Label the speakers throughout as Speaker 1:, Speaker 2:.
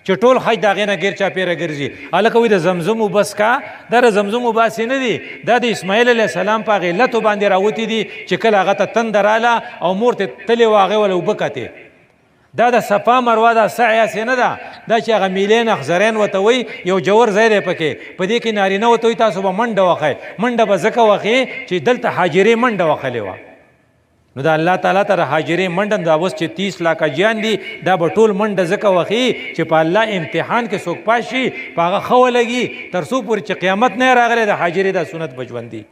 Speaker 1: چې ټول حج د هغې نه غیر چاپېره ګرځي. هلکه وایي د زمزم اوبه څکه، دا د زمزم اوبه هسې نه دي، دا د اسماعیل علیه السلام په هغې لتو باندې راوتي دي چې کله هغه ته تنده راله او مور ته تلې وه هغې وله اوبه کتې. دا د صفا مروه دا سعی هسې نه ده، دا چې هغه میلین اخزرین ورته وایي یو جوور ځای دی پکې، په دې کې نارینه ورته وایي تاسو به منډه وښئ. منډه به ځکه وښئ چې دلته حاجرې منډه وښلې وه. نو دا الله تعالی ته د حاجرې منډه دا اوس چې 30 لاکھ حاجیان دي دا به ټول منډه ځکه وښي چې په الله امتحان کې څوک پاس شي په هغه ښه ولګي تر څو پورې چې قیامت نه راغلی د حاجرې دا سنت به ژوندي.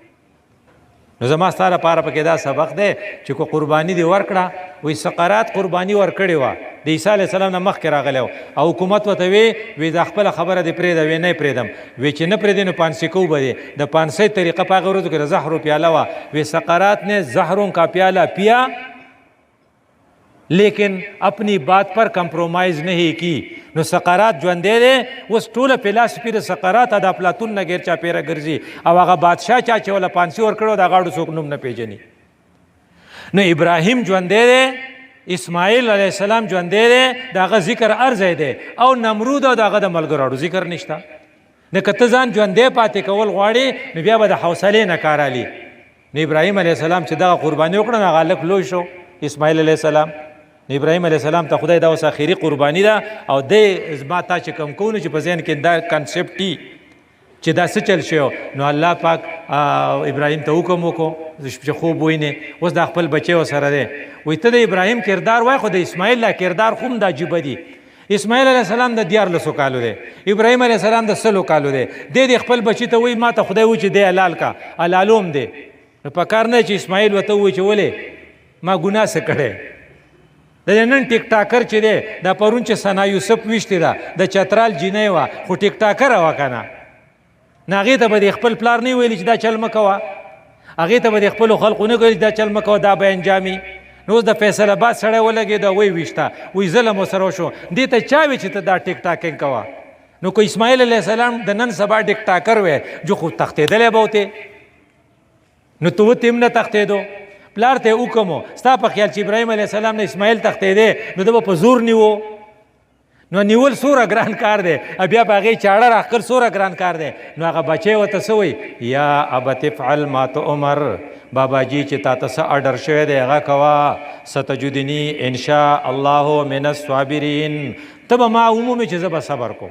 Speaker 1: نو زما ستا لپاره پکې دا سبق دی چې کو قرباني دې ورکړه. وایي سقرات قرباني ورکړې وه د عیسی علیه السلام نه مخکې راغلی و او حکومت ورته وی دا خپله خبره دې پرېږده. وی نه یې پرېږدم. وی چې نه پرېږدې نو پانسي کو به دی. د پانسۍ طریقه په هغه ورځو کې د زهرو پیاله وه. وی سقرات نے زهروں کا پیالہ پیا لیکن اپنی بات پر کمپرومائز نہیں کی. نو سقرات ژوندی دی. اوس ټوله فلاسفي د سقرات د افلاطون نه غیر چاپېره ګرځي او هغه بادشاه چا چې وله پانسي ورکړی د غاړو څوک نوم نه پېژني. نو ابراهیم ژوندی دی، اسماعیل علیه السلام ژوندی دی، د هغه ذکر هر ځای دی، او نمرود او د هغه د ملګرو ذکر نشته. نو که ته ځان ژوندی پاتې کول غواړې نو بیا به د حوصلې نه کار اخلي. نو ابراهیم علیه السلام چې دغه قرباني وکړه نو هغه هلک لوی شو اسماعیل علیه السلام. نو ابراهیم علیه السلام ته خدای دا اوس اخري قرباني ده او دی زما تا چې کوم کوو نو چې په ذهن کې دا کنسپټ وي چې دا څه چل شوی نو الله پاک ابراهیم ته حکم وکړو چې خوب وینې. اوس دا خپل بچی ورسره دی. وایي ته د ابراهیم کردار وایې خو د اسماعیل دا کردار خو هم دا عجیبه دي. اسماعیل علیه السلام د 14 کالو دی، ابراهیم علیه السلام د 100 کالو دی. دی خپل بچي ته وایي ما ته خدای وایي چې دی حلال کا حلالوم دی. نو په کار نه چې اسماعیل ورته وایي چې ولې ما ګناه څه کړی. د نن ټیک ټاکر چې دی دا پرون چې ثنا یوسف ویشتې ده د چترال جینۍ وه خو ټیک ټاکره وه که نه. نو هغې ته به د خپل پلار نه ویلي چې دا چل مه کوه، هغې ته به د خپلو خلقو نه ویلي چې دا چل مه کوه دا به انجامي. نو اوس د فیصل آباد سړی ولګېده وایي ویشته وایي ظلم ورسره وشو. دې ته چا وی چې ته دا ټیک ټاکنګ کوه. نو که اسماعیل علیه السلام د نن سبا ټیک ټاکر وی جو خو تښتېدلی به وتې نو ته وتې هم نه تښتېدو. پلار ته حکم و ستا په خیال چې ابراهیم علیه السلام نه اسماعیل تښتېدی نو ده به په زور نیو. نو نیول څومره ګران کار دی، بیا په هغې چاړه راښکل څومره ګران کار دی. نو هغه بچی ورته څه وایي یا ابت افعل ما تؤمر، بابا جي چې تا ته څه اډر شوی دی هغه کوه، ستجدني ان شاء الله من الصابرین. ته به ما عمومي چې زه به صبر کوم.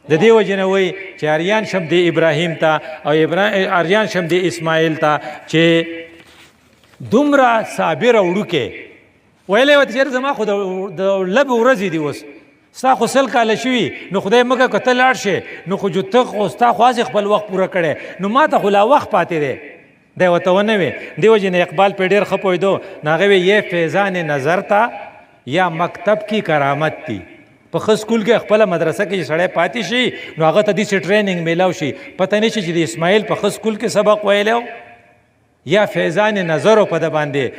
Speaker 1: د دې وجې نه وایي چې اریان شم د ابراهیم ته او اریان شم د اسماعیل ته چې دومره صابره وړوکې ویلی ورته چېرې زما خو د لبې ورځې دي اوس ستا خو 100 کاله شوي نو خدای مګه که ته لاړ شې نو خو ته خو ستا خو هسې خپل وخت پوره کړی نو ما ته خو لا وخت پاتې دی. دی ورته ونه وی. دې وجې نه اقبال پې ډېر ښه پوهېدو نو هغه وی یہ فیضان نظر تا یا مکتب کی کرامت تی. په ښه سکول کې خپله مدرسه کې چې سړی پاتې شي نو هغه ته داسې ټریننګ میلاو شي پته نه شي چې د اسماعیل په ښه سکول کې سبق ویلی یا فیضان نظر و پده باندې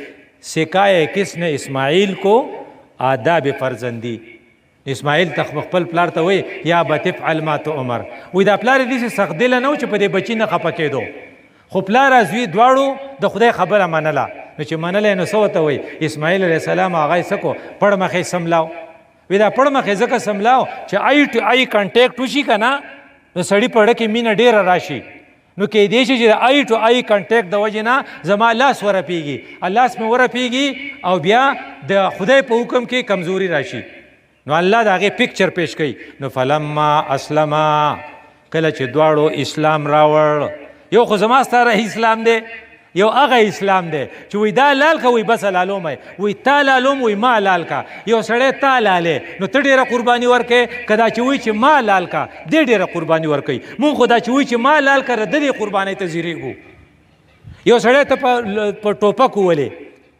Speaker 1: سکایه کس نے اسماعیل کو آداب فرزندی. اسماعیل خپل پلار ته وایي یا ابت افعل ما تؤمر. وایي دا پلار یې داسې سخت دله نه و چې په دې بچي نه خفه کېدو خو پلار او زوی دواړو د خدای خبره منله. نو چې منله نو څه ورته وایي اسماعیل علیه السلام هغه یې څه کو پړ مخې سملاو. وایي دا پړ مخې ځکه سملاو چې آی ټو آی کنټیکټ وشي که نه نو سړي په اړه کې مینه ډېره راشي. نو کېدای شي چې د آی ټو آی کنټیکټ د وجې نه زما لاس ورپېږي، لاس مې ورپېږي او بیا د خدای په حکم کې کمزوري راشي. نو الله د هغې پکچر پیش کوي. نو فلما اسلما کله چې دواړو اسلام راوړ، یو خو زما ستا رهي اسلام دی یو هغه اسلام دی چې وایي دا لال که وایي بس لالوم وایي تا لالوم وایي ما لال کا. یو سړی تا لالې نو ته ډېره قرباني ورکوې که دا چې وایي چې ما لال کا دی ډېره قرباني ورکوي. مونږ خو دا چې وایي چې ما لال کا د دې قربانۍ ته ځیرېږو. یو سړی ته په ټوپک وولې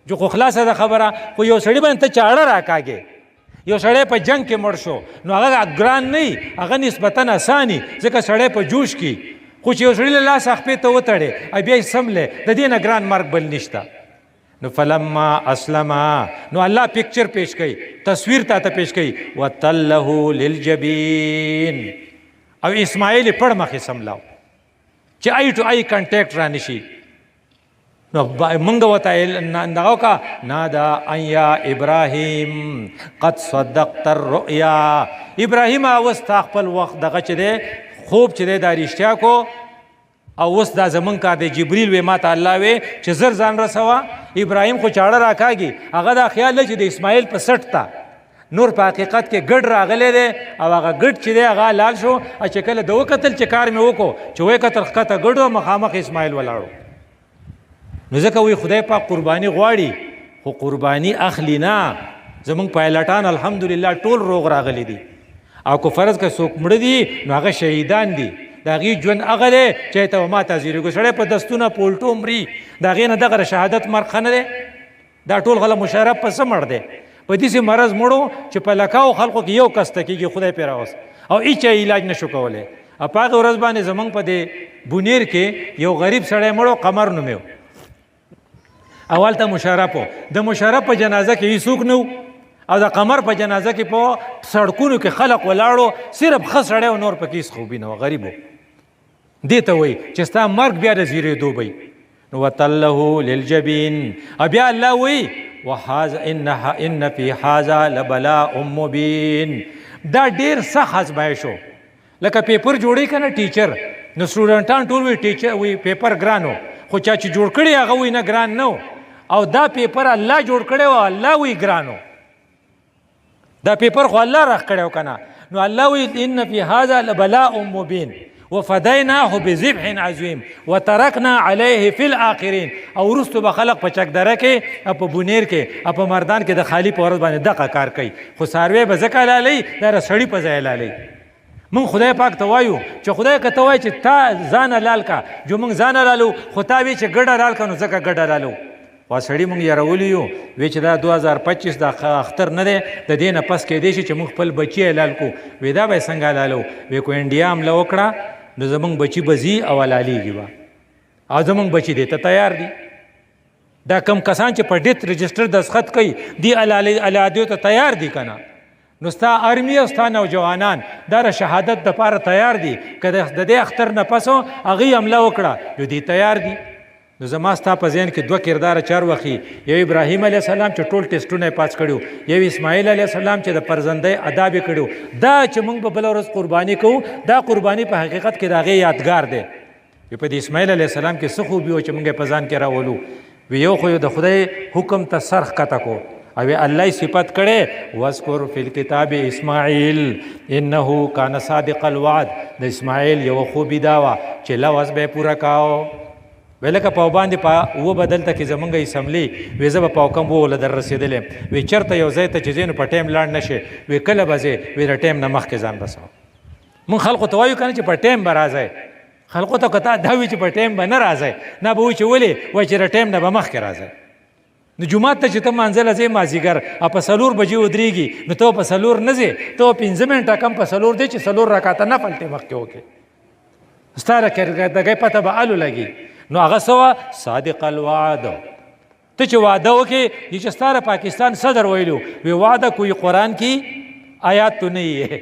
Speaker 1: جو خو خلاصه ده خبره خو یو سړي باندې ته چاړه راکاږې. یو سړی په جنگ کې مړ شو نو هغه ګران نه هغه نسبتا اساني ځکه سړی په جوش کې خو چې یو سړي له لاس خپې ته وتړې بیا یې سملې د دې نه ګران مرګ بل نشته. نو فلما اسلما نو الله پکچر پیش کوي، تصویر تا پیش کوي وتله للجبین او اسماعیل پړ مخې سملاو چې آی ټو آی کنټیکټ را نشي. نو منګ وته دغه کا نادا ان یا ابراهیم قد صدقت الرؤیا ابراهیم اوس تا خپل وخت دغه چې دی خوب چې دی دا رښتیا کو او اوس دا زمون کار دی جبریل وی ما ته الله وی چې زر ځان رسوا ابراهیم خو چاړه راکاږي هغه دا خیال دی چې د اسماعیل په سټ تا نور په حقیقت کې ګډ راغلی دی او هغه ګډ چې دی هغه لال شو او چې کله د وکتل چې کار مې وکړو چې وی کتل ښکته ګډ و مخامخ اسماعیل ولاړو نو ځکه وی خدای پاک قرباني غواړي خو قرباني اخلي نه زمونږ پایلټان الحمدلله ټول روغ راغلی دي او که فرض که څوک مړه دي نو هغه شهیدان دي د هغې ژوند هغه دی چې ته ما تعزیرېږو سړی په دستونه پولټو مري د هغې نه دغه شهادت مرګ ښه نه دی دا ټول غله مشرف په څه مړ دی په داسې مرض مړو چې په لکاو خلقو کې یو کس ته کېږي خدای پرې راوست او هېچا علاج نشو کولی او په هغې ورځ باندې زموږ په دې بونیر کې یو غریب سړی مړو قمر نومې و اول ته مشرف و د مشرف په جنازه کې هېڅوک نه او د قمر په جنازه کې په سړکونو کې خلق ولاړو صرف ښه سړی او نور پکې هېڅ خوبي نه و غریب و دې ته وایي چې ستا مرګ بیا د زیرېدو به نو وتله للجبین او بیا الله وایي ان فی هذا لبلاء مبین دا ډېر سخت ازمایش و لکه پیپر جوړی که نه ټیچر نو سټوډنټان ټول وایي ټیچر وایي پیپر ګران و خو چا چې جوړ کړی هغه وایي نه ګران نه او دا پیپر الله جوړ کړی و الله وایي ګران و دا پیپر خو الله راخ کړی و که نه نو الله وایي ان فی هذا لبلاء مبین وفدیناه بذبح عظیم وترکنا علیه فی الاخرین او وروستو به خلق په چکدره کې او په بونیر کې او په مردان کې د خالی په ورځ باندې دغه کار کوي خو څاروی به ځکه لالی دا سړي په ځای لالی مونږ خدای پاک ته وایو چې خدای که ته وایي چې تا ځانه لال کا جو مونږ ځانه لالو خو تا وی چې ګډه لال کا نو ځکه ګډه لالو وا سړي مونږ یارولی یو وی چې دا 2025 دا اختر نه دی د دې نه پس کېدی شي چې مونږ خپل بچی لال کو وی دا به څنګه لالو وی کو انډیا حمله وکړه نو زمونږ بچي به ځي او حلالیږي به او زمونږ بچي دې ته تیار دي دا کم کسان چې په ډیت رجسټر دستخط کوي دی الادیو ته تیار دي که نه نو ستا ارمي او ستا نوجوانان دا د شهادت دپاره تیار دي که د دې اختر نه پس هغوی حمله وکړه نو دې تیار دي نو زما ستا په ذهن کې دوه کرداره چارواخي یو ابراهیم علیه السلام چې ټول ټیسټونه یې پاس کړي یو اسماعیل علیه السلام چې د فرزندۍ اداب یې کړي دا چې موږ به بله ورځ قرباني کوو دا قرباني په حقیقت کې د هغې یادګار دی په د اسماعیل علیه السلام کې څه خوبي و چې موږ یې په ځان کې راولو وی یو خو د خدای حکم ته سر ښکته کو او الله صفت کړي واذکر فی الکتاب اسماعیل انه کان صادق الوعد د اسماعیل یو خوبي دا وه چې لوز به یې پوره کاو وی لکه په باندې په اوه بدلته کې زمونږ اسمبلي وی زه به په کم وله در رسېدلی وی چېرته یو ځای ته چې ځې نو په ټایم لاړ نه شي وی کله به ځې وی د ټایم نه مخکې ځان رسوه مونږ خلکو ته وایو که نه چې په ټایم به راځئ خلکو ته که تا دا وي چې په ټایم به نه راځئ نه به وایي چې ولې وایي چې د ټایم نه به مخکې راځئ نو جومات ته چې ته مانځله ځې مازدیګر او په 4 بجې ودرېږي نو ته په 4 نه ځې ته 15 منټه کم په 4 دی چې 4 رکعته نفل ته مخکې وکړې ستا دغې پته به الو لګي نو هغه څه صادق الوعد ته چې وعده وکړې چې ستا د پاکستان صدر ویلو وی وعده کوئی قرآن کی آیات تو نہیں ہے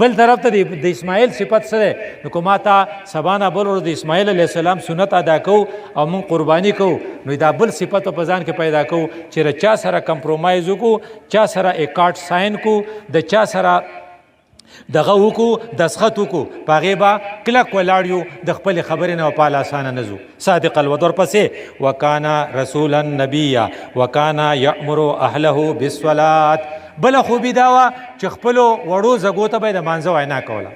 Speaker 1: بل طرف ته د اسماعیل صفت څه دی نو که ما ته سبا نه بل ورځ د اسماعیل علیه السلام سنت ادا کوو او موږ قرباني کوو نو دا بل صفت په ځان کې پیدا کوو چې د چا سره کمپرومایز وکړو چا سره اکارډ ساین کو د چا سره دغه وکړو دستخط وکړو په هغې به کلک ولاړ یو د خپلې خبرې نه په اسانه نه ځو صادق الوعد ورپسې وکانا رسولا نبیا وکانا یأمر اهله بالصلات بله خوبي دا وه چې خپلو وړو زګو ته به یې د مانځه وینا کوله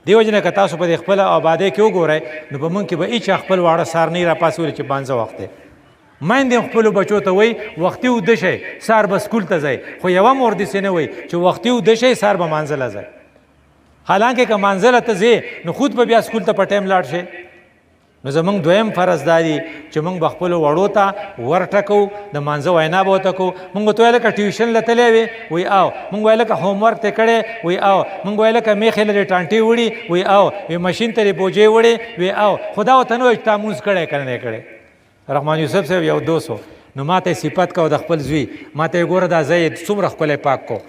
Speaker 1: دې وجې نه که تاسو په دې خپله آبادۍ کې وګورئ نو په موږ کې به هېچا خپل واړه سارنۍ راپاسولي چې مانځه وخت دی میندې خپلو بچو ته وایي وختي وده شئ سهار به سکول ته ځئ خو یوه مور داسې نه وایي چې وختي وده شئ سهار به مانځله ځئ حالانکه که مانځله ته ځې نو خود به بیا سکول ته په ټایم لاړ شئ نو زمونږ دویم فرض دا دی چې موږ به خپلو وړو ته ورټکو د مانځه وینا به ورته کوو موږ ورته ویل که ټیوشن له تللی وې وایي او موږ ویل که هوم ورک ته کړی وایي او موږ ویل که میخې لرې ټانټې وړي وایي او وی مشین ته یې بوجې وړې وایي او خو دا ورته نه وایي چې تا مونځ کړی که نه کړی رحمان یوسف صاحب یو دوست و نو ما ته یې صفت کو د خپل زوی ما ته یې ګوره دا ځای یې څومره ښکلی پاک کو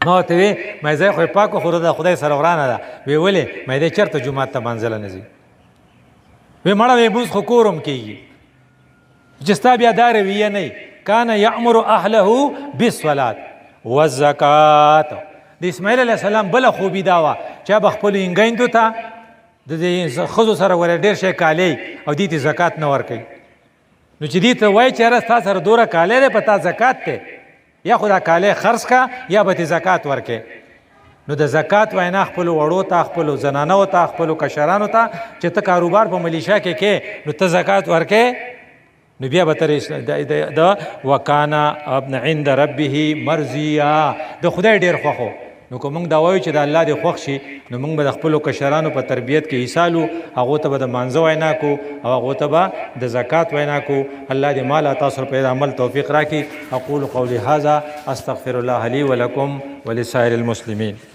Speaker 1: ما ورته وی مې ځای خو یې پاک کو خو د خدای سره ورانه ده وی ولې مې دی چېرته جومات ته مانځله نه ځي وی مړه وی بوز خو کورم کېږي چې ستا بیا دا رویه نه کان یامر اهله بالصلات والزکات. د اسماعیل علیه السلام بله خوبي دا وه چې به خپلو انګیندو ته د دې ښځو سره ولې ډېر شی کالی او دې ته زکات نه ورکوي. نو چې دې ته وایي چې یاره ستا سره دومره کالی دی په تا زکات دی، یا خو دا کالی خرڅ کا یا به تې زکات ورکوې. نو د زکات وینا خپلو وړو ته، خپلو زنانو ته، خپلو کشرانو ته چې ته کاروبار په ملیشا کې کې نو ته زکات ورکوې، نو بیا به ترې د وکانا عند ربه مرضیه، د خدای ډېر خوښ. نو که موږ دا وایو چې د الله دې خوښ شي، نو موږ به د خپلو کشرانو په تربیت کې ایثالو، هغو ته به د مانځه وینا کو او هغو ته به د زکات وینا کو. الله دې مال تاسو په عمل توفیق راکړي. اقول قولي هذا استغفر الله لي ولكم ولسائر المسلمين.